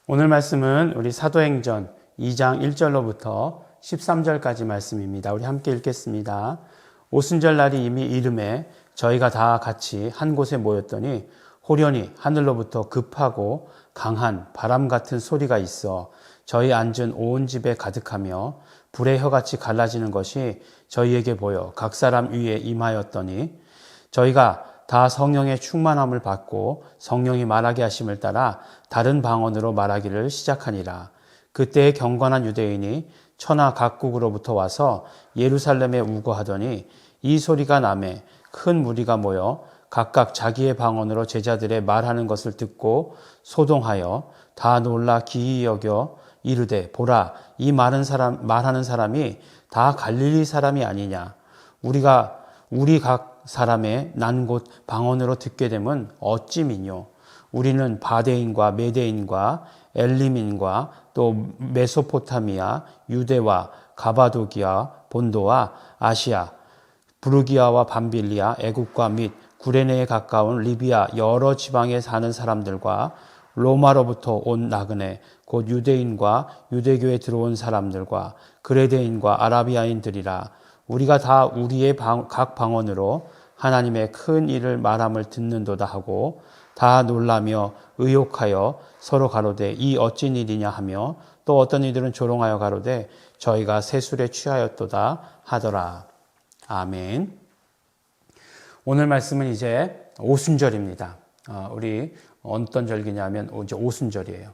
오늘 말씀은 우리 사도행전 2장 1절로부터 13절까지 말씀입니다. 우리 함께 읽겠습니다. 오순절 날이 이미 이름에 저희가 다 같이 한 곳에 모였더니 호련히 하늘로부터 급하고 강한 바람 같은 소리가 있어 저희 앉은 온 집에 가득하며 불의 혀같이 갈라지는 것이 저희에게 보여 각 사람 위에 임하였더니 저희가 다 성령의 충만함을 받고 성령이 말하게 하심을 따라 다른 방언으로 말하기를 시작하니라. 그때에 경건한 유대인이 천하 각국으로부터 와서 예루살렘에 우거하더니 이 소리가 나매 큰 무리가 모여 각각 자기의 방언으로 제자들의 말하는 것을 듣고 소동하여 다 놀라 기이 여겨 이르되 보라 이 말하는 사람이 다 갈릴리 사람이 아니냐. 우리 각 사람의 난 곳 방언으로 듣게 되면 어찌 미뇨. 우리는 바데인과 메데인과 엘림인과 또 메소포타미아, 유대와 가바도기아, 본도와 아시아, 부르기아와 밤빌리아, 애국과 및 구레네에 가까운 리비아 여러 지방에 사는 사람들과 로마로부터 온 나그네 곧 유대인과 유대교에 들어온 사람들과 그레데인과 아라비아인들이라. 우리가 다 우리의 각 방언으로 하나님의 큰 일을 말함을 듣는도다 하고 다 놀라며 의혹하여 서로 가로되 이 어찐 일이냐 하며 또 어떤 이들은 조롱하여 가로되 저희가 새술에 취하였도다 하더라. 아멘. 오늘 말씀은 이제 오순절입니다. 우리 어떤 절기냐면 이제 오순절이에요.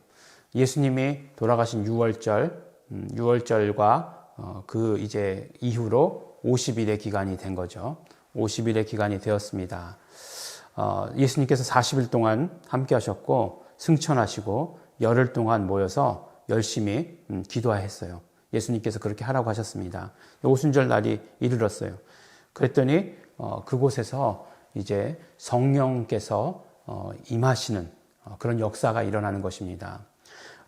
예수님이 돌아가신 6월절과 그 이제 이후로 50일의 기간이 된 거죠. 50일의 기간이 되었습니다. 예수님께서 40일 동안 함께 하셨고 승천하시고 열흘 동안 모여서 열심히 기도했어요. 예수님께서 그렇게 하라고 하셨습니다. 오순절 날이 이르렀어요. 그랬더니 그곳에서 이제 성령께서 임하시는 그런 역사가 일어나는 것입니다.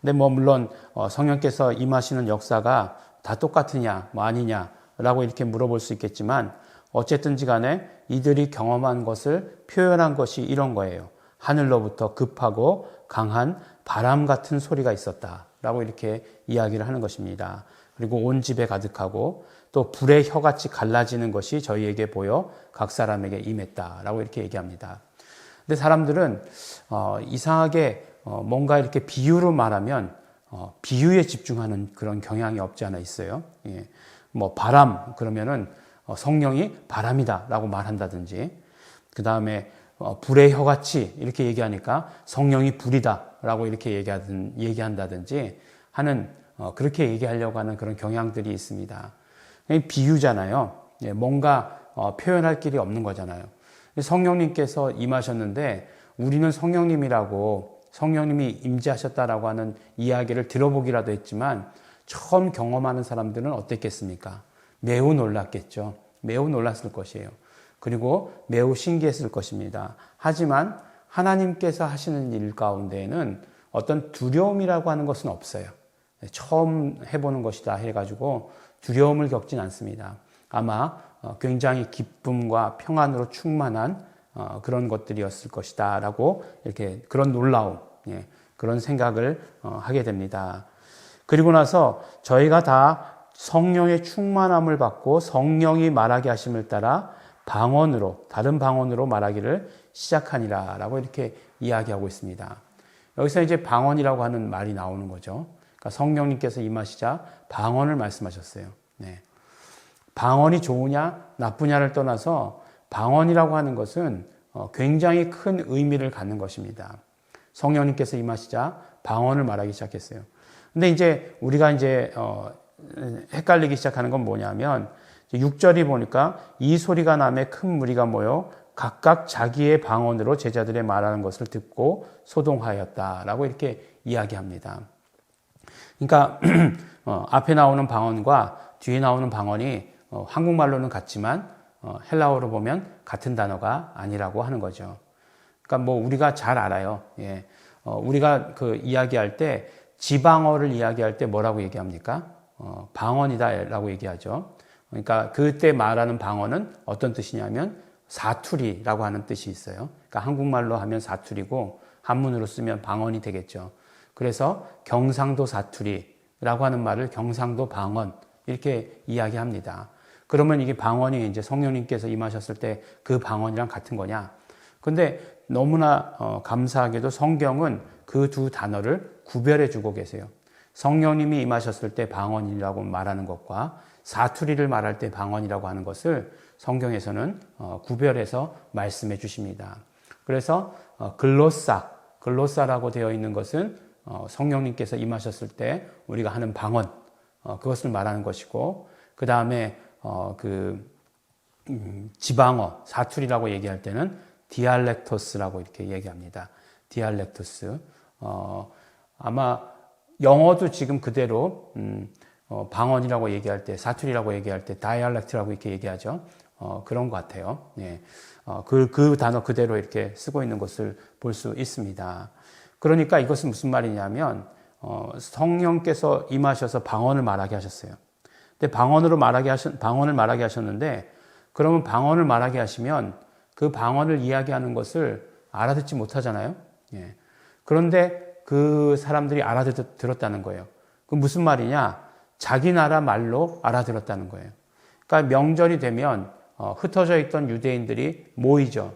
근데 물론 성령께서 임하시는 역사가 다 똑같으냐 아니냐라고 이렇게 물어볼 수 있겠지만 어쨌든지 간에 이들이 경험한 것을 표현한 것이 이런 거예요. 하늘로부터 급하고 강한 바람 같은 소리가 있었다라고 이렇게 이야기를 하는 것입니다. 그리고 온 집에 가득하고 또 불의 혀같이 갈라지는 것이 저희에게 보여 각 사람에게 임했다라고 이렇게 얘기합니다. 근데 사람들은 이상하게 뭔가 이렇게 비유로 말하면 비유에 집중하는 그런 경향이 없지 않아 있어요. 예. 바람 그러면은 성령이 바람이다라고 말한다든지, 그 다음에 불의 혀같이 이렇게 얘기하니까 성령이 불이다라고 이렇게 얘기한다든지 하는 그렇게 얘기하려고 하는 그런 경향들이 있습니다. 비유잖아요. 예. 뭔가 표현할 길이 없는 거잖아요. 성령님께서 임하셨는데 우리는 성령님이 임재하셨다라고 하는 이야기를 들어보기라도 했지만 처음 경험하는 사람들은 어땠겠습니까? 매우 놀랐겠죠. 매우 놀랐을 것이에요. 그리고 매우 신기했을 것입니다. 하지만 하나님께서 하시는 일 가운데에는 어떤 두려움이라고 하는 것은 없어요. 처음 해보는 것이다 해가지고 두려움을 겪진 않습니다. 아마 굉장히 기쁨과 평안으로 충만한 그런 것들이었을 것이다 라고 이렇게 그런 놀라움, 그런 생각을 하게 됩니다. 그리고 나서 저희가 다 성령의 충만함을 받고 성령이 말하게 하심을 따라 다른 방언으로 말하기를 시작하니라 라고 이렇게 이야기하고 있습니다. 여기서 이제 방언이라고 하는 말이 나오는 거죠. 그러니까 성령님께서 임하시자 방언을 말씀하셨어요. 방언이 좋으냐 나쁘냐를 떠나서 방언이라고 하는 것은 굉장히 큰 의미를 갖는 것입니다. 성령님께서 임하시자 방언을 말하기 시작했어요. 근데 이제 우리가 이제 헷갈리기 시작하는 건 뭐냐면 6절이 보니까 이 소리가 나매 큰 무리가 모여 각각 자기의 방언으로 제자들의 말하는 것을 듣고 소동하였다라고 이렇게 이야기합니다. 그러니까 앞에 나오는 방언과 뒤에 나오는 방언이 한국말로는 같지만 헬라어로 보면 같은 단어가 아니라고 하는 거죠. 그러니까 우리가 잘 알아요. 예. 우리가 그 이야기할 때 지방어를 이야기할 때 뭐라고 얘기합니까? 방언이다라고 얘기하죠. 그러니까 그때 말하는 방언은 어떤 뜻이냐면 사투리라고 하는 뜻이 있어요. 그러니까 한국말로 하면 사투리고 한문으로 쓰면 방언이 되겠죠. 그래서 경상도 사투리라고 하는 말을 경상도 방언 이렇게 이야기합니다. 그러면 이게 방언이 이제 성령님께서 임하셨을 때 그 방언이랑 같은 거냐? 근데 너무나 감사하게도 성경은 그 두 단어를 구별해 주고 계세요. 성령님이 임하셨을 때 방언이라고 말하는 것과 사투리를 말할 때 방언이라고 하는 것을 성경에서는 구별해서 말씀해 주십니다. 그래서 글로사라고 되어 있는 것은 성령님께서 임하셨을 때 우리가 하는 방언, 그것을 말하는 것이고, 그 다음에 지방어, 사투리라고 얘기할 때는 디알렉토스라고 이렇게 얘기합니다. 디알렉토스. 아마 영어도 지금 그대로 방언이라고 얘기할 때, 사투리라고 얘기할 때 다이알렉트라고 이렇게 얘기하죠. 그런 것 같아요. 예. 그 단어 그대로 이렇게 쓰고 있는 것을 볼 수 있습니다. 그러니까 이것은 무슨 말이냐면 성령께서 임하셔서 방언을 말하게 하셨어요. 근데 방언을 말하게 하셨는데, 그러면 방언을 말하게 하시면 그 방언을 이야기하는 것을 알아듣지 못하잖아요. 예. 그런데 그 사람들이 알아들었다는 거예요. 그 무슨 말이냐? 자기 나라 말로 알아들었다는 거예요. 그러니까 명절이 되면 흩어져 있던 유대인들이 모이죠.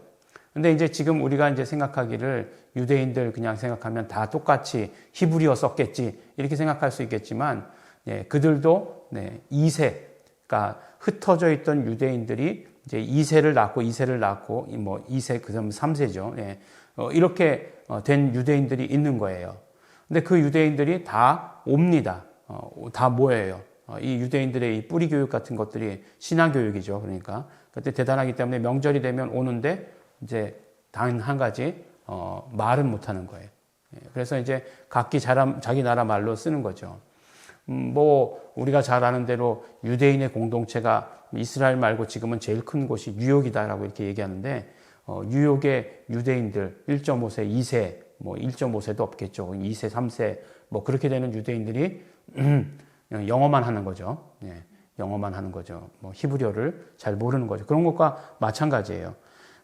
근데 이제 지금 우리가 이제 생각하기를 유대인들 그냥 생각하면 다 똑같이 히브리어 썼겠지 이렇게 생각할 수 있겠지만, 예, 그들도 네, 2세, 그러니까 흩어져 있던 유대인들이 이제 2세를 낳고 뭐 2세 그다음 3세죠. 예, 이렇게 된 유대인들이 있는 거예요. 근데 그 유대인들이 다 옵니다. 다 모여요. 이 유대인들의 이 뿌리 교육 같은 것들이 신앙 교육이죠. 그러니까 그때 대단하기 때문에 명절이 되면 오는데 이제 단 한 가지 말은 못하는 거예요. 그래서 이제 각기 자기 나라 말로 쓰는 거죠. 뭐 우리가 잘 아는 대로 유대인의 공동체가 이스라엘 말고 지금은 제일 큰 곳이 뉴욕이다라고 이렇게 얘기하는데, 뉴욕의 유대인들 1.5세, 2세, 뭐 1.5세도 없겠죠. 2세, 3세 뭐 그렇게 되는 유대인들이 영어만 하는 거죠. 예, 영어만 하는 거죠. 뭐 히브리어를 잘 모르는 거죠. 그런 것과 마찬가지예요.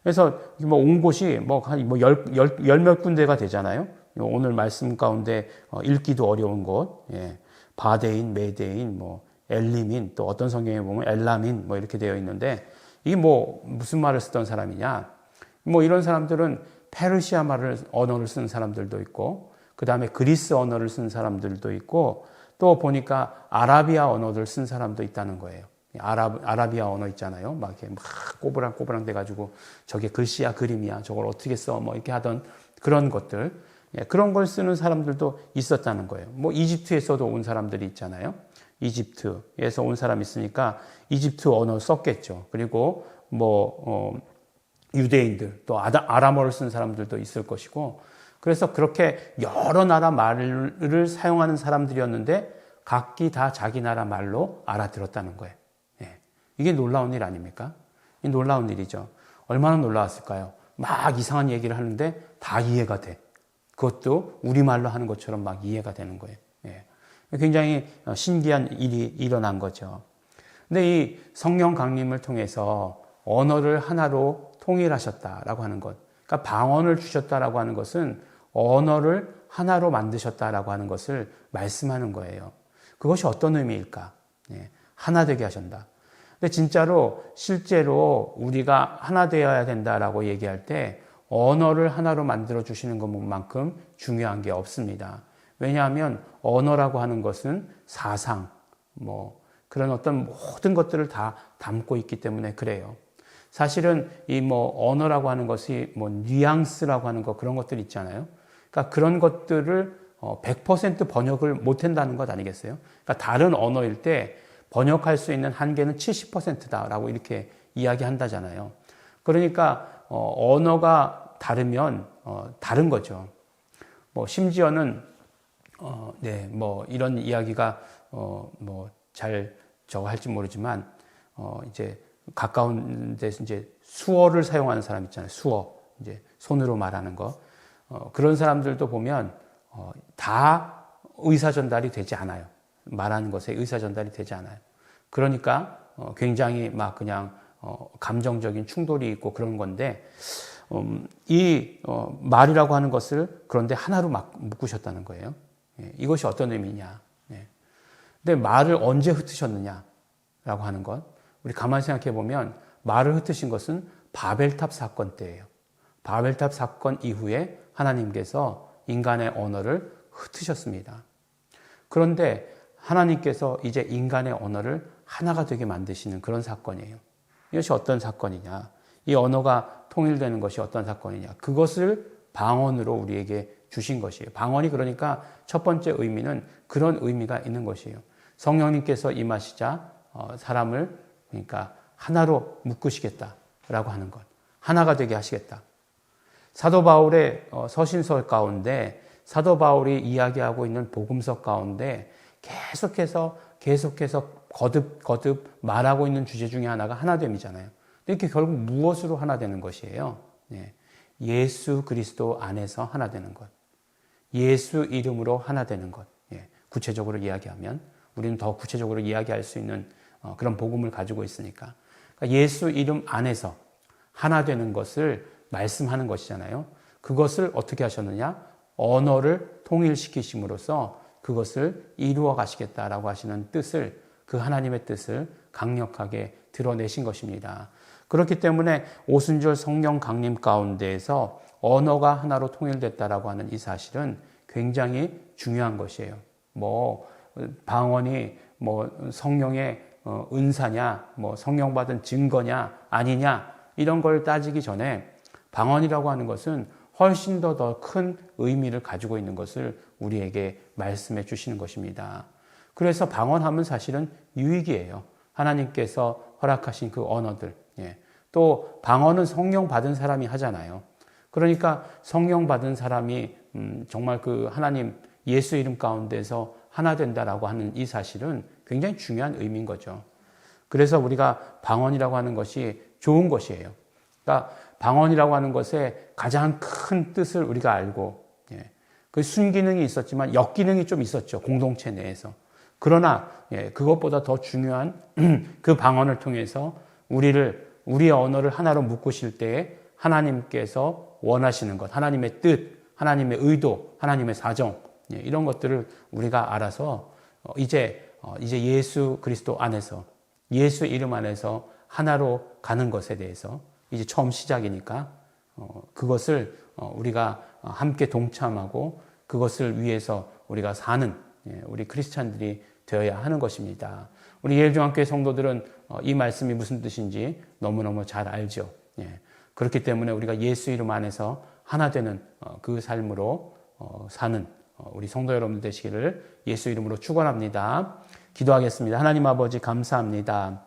그래서 뭐 온 곳이 열 몇 군데가 되잖아요. 오늘 말씀 가운데 읽기도 어려운 곳, 예, 바데인, 메데인, 뭐 엘리민, 또 어떤 성경에 보면 엘라민 뭐 이렇게 되어 있는데, 이게 뭐 무슨 말을 쓰던 사람이냐? 뭐 이런 사람들은 페르시아 언어를 쓰는 사람들도 있고, 그 다음에 그리스 언어를 쓰는 사람들도 있고, 또 보니까 아라비아 언어를 쓴 사람도 있다는 거예요. 아라비아 언어 있잖아요. 막 이렇게 막 꼬부랑 돼가지고 저게 글씨야 그림이야 저걸 어떻게 써 뭐 이렇게 하던 그런 것들, 예, 그런 걸 쓰는 사람들도 있었다는 거예요. 뭐 이집트에서도 온 사람들이 있잖아요. 이집트에서 온 사람이 있으니까 이집트 언어 썼겠죠. 그리고 뭐 유대인들 또 아람어를 쓴 사람들도 있을 것이고, 그래서 그렇게 여러 나라 말을 사용하는 사람들이었는데 각기 다 자기 나라 말로 알아들었다는 거예요. 예. 이게 놀라운 일 아닙니까? 이 놀라운 일이죠. 얼마나 놀라웠을까요? 막 이상한 얘기를 하는데 다 이해가 돼. 그것도 우리말로 하는 것처럼 막 이해가 되는 거예요. 예. 굉장히 신기한 일이 일어난 거죠. 근데 이 성령 강림을 통해서 언어를 하나로 통일하셨다라고 하는 것, 그러니까 방언을 주셨다라고 하는 것은 언어를 하나로 만드셨다라고 하는 것을 말씀하는 거예요. 그것이 어떤 의미일까? 예, 하나 되게 하신다. 근데 진짜로 실제로 우리가 하나 되어야 된다라고 얘기할 때 언어를 하나로 만들어 주시는 것만큼 중요한 게 없습니다. 왜냐하면 언어라고 하는 것은 사상, 뭐 그런 어떤 모든 것들을 다 담고 있기 때문에 그래요. 사실은 이 뭐 언어라고 하는 것이 뭐 뉘앙스라고 하는 것, 그런 것들 있잖아요. 그러니까 그런 것들을 100% 번역을 못 한다는 것 아니겠어요? 그러니까 다른 언어일 때 번역할 수 있는 한계는 70%다라고 이렇게 이야기한다잖아요. 그러니까 언어가 다르면 다른 거죠. 뭐 심지어는 네, 뭐 이런 이야기가 뭐 잘 저거 할지 모르지만 이제 가까운 데서 이제 수어를 사용하는 사람 있잖아요. 수어, 이제 손으로 말하는 거. 그런 사람들도 보면 다 의사 전달이 되지 않아요. 말하는 것에 의사 전달이 되지 않아요. 그러니까 굉장히 막 그냥 감정적인 충돌이 있고 그런 건데 말이라고 하는 것을 그런데 하나로 막 묶으셨다는 거예요. 이것이 어떤 의미냐. 근데 말을 언제 흩으셨느냐라고 하는 것. 우리 가만히 생각해 보면 말을 흩으신 것은 바벨탑 사건 때예요. 바벨탑 사건 이후에 하나님께서 인간의 언어를 흩으셨습니다. 그런데 하나님께서 이제 인간의 언어를 하나가 되게 만드시는 그런 사건이에요. 이것이 어떤 사건이냐. 이 언어가 통일되는 것이 어떤 사건이냐. 그것을 방언으로 우리에게 주신 것이에요. 방언이 그러니까 첫 번째 의미는 그런 의미가 있는 것이에요. 성령님께서 임하시자 사람을 그러니까 하나로 묶으시겠다라고 하는 것. 하나가 되게 하시겠다. 사도 바울의 서신서 가운데 사도 바울이 이야기하고 있는 복음서 가운데 계속해서 거듭 말하고 있는 주제 중에 하나가 하나됨이잖아요. 이렇게 결국 무엇으로 하나 되는 것이에요? 예수 그리스도 안에서 하나 되는 것. 예수 이름으로 하나 되는 것. 구체적으로 이야기하면 우리는 더 구체적으로 이야기할 수 있는 그런 복음을 가지고 있으니까. 그러니까 예수 이름 안에서 하나 되는 것을 말씀하는 것이잖아요. 그것을 어떻게 하셨느냐? 언어를 통일시키심으로써 그것을 이루어 가시겠다라고 하시는 뜻을, 그 하나님의 뜻을 강력하게 드러내신 것입니다. 그렇기 때문에 오순절 성령 강림 가운데에서 언어가 하나로 통일됐다라고 하는 이 사실은 굉장히 중요한 것이에요. 방언이 성령의 은사냐, 성령 받은 증거냐, 아니냐, 이런 걸 따지기 전에 방언이라고 하는 것은 훨씬 더 큰 의미를 가지고 있는 것을 우리에게 말씀해 주시는 것입니다. 그래서 방언하면 사실은 유익이에요. 하나님께서 허락하신 그 언어들. 또 방언은 성령 받은 사람이 하잖아요. 그러니까 성령 받은 사람이 정말 그 하나님 예수 이름 가운데서 하나 된다라고 하는 이 사실은 굉장히 중요한 의미인 거죠. 그래서 우리가 방언이라고 하는 것이 좋은 것이에요. 그러니까 방언이라고 하는 것의 가장 큰 뜻을 우리가 알고, 그 순기능이 있었지만 역기능이 좀 있었죠. 공동체 내에서. 그러나 그것보다 더 중요한 그 방언을 통해서 우리의 언어를 하나로 묶으실 때에 하나님께서 원하시는 것, 하나님의 뜻, 하나님의 의도, 하나님의 사정, 이런 것들을 우리가 알아서 이제 예수 그리스도 안에서, 예수 이름 안에서 하나로 가는 것에 대해서 이제 처음 시작이니까 그것을 우리가 함께 동참하고 그것을 위해서 우리가 사는 우리 크리스찬들이 되어야 하는 것입니다. 우리 예일중앙교회 성도들은 이 말씀이 무슨 뜻인지 너무너무 잘 알죠. 그렇기 때문에 우리가 예수 이름 안에서 하나 되는 그 삶으로 사는 우리 성도 여러분들 되시기를 예수 이름으로 축원합니다. 기도하겠습니다. 하나님 아버지 감사합니다.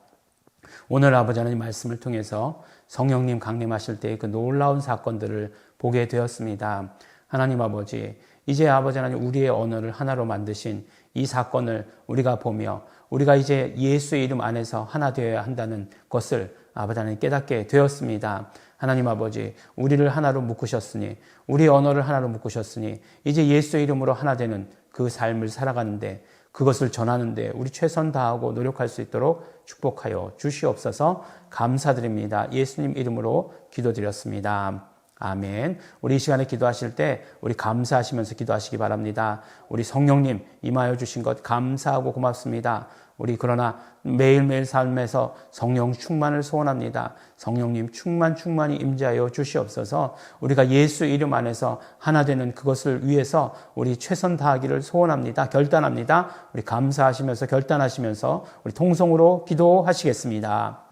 오늘 아버지 하나님 말씀을 통해서 성령님 강림하실 때의 그 놀라운 사건들을 보게 되었습니다. 하나님 아버지, 이제 아버지 하나님 우리의 언어를 하나로 만드신 이 사건을 우리가 보며 우리가 이제 예수의 이름 안에서 하나 되어야 한다는 것을 아버지 하나님 깨닫게 되었습니다. 하나님 아버지, 우리를 하나로 묶으셨으니, 우리의 언어를 하나로 묶으셨으니 이제 예수의 이름으로 하나 되는 그 삶을 살아가는데, 그것을 전하는데 우리 최선 다하고 노력할 수 있도록 축복하여 주시옵소서. 감사드립니다. 예수님 이름으로 기도드렸습니다. 아멘. 우리 이 시간에 기도하실 때 우리 감사하시면서 기도하시기 바랍니다. 우리 성령님 임하여 주신 것 감사하고 고맙습니다. 우리 그러나 매일매일 삶에서 성령 충만을 소원합니다. 성령님 충만히 임재하여 주시옵소서. 우리가 예수 이름 안에서 하나 되는 그것을 위해서 우리 최선 다하기를 소원합니다. 결단합니다. 우리 감사하시면서 결단하시면서 우리 통성으로 기도하시겠습니다.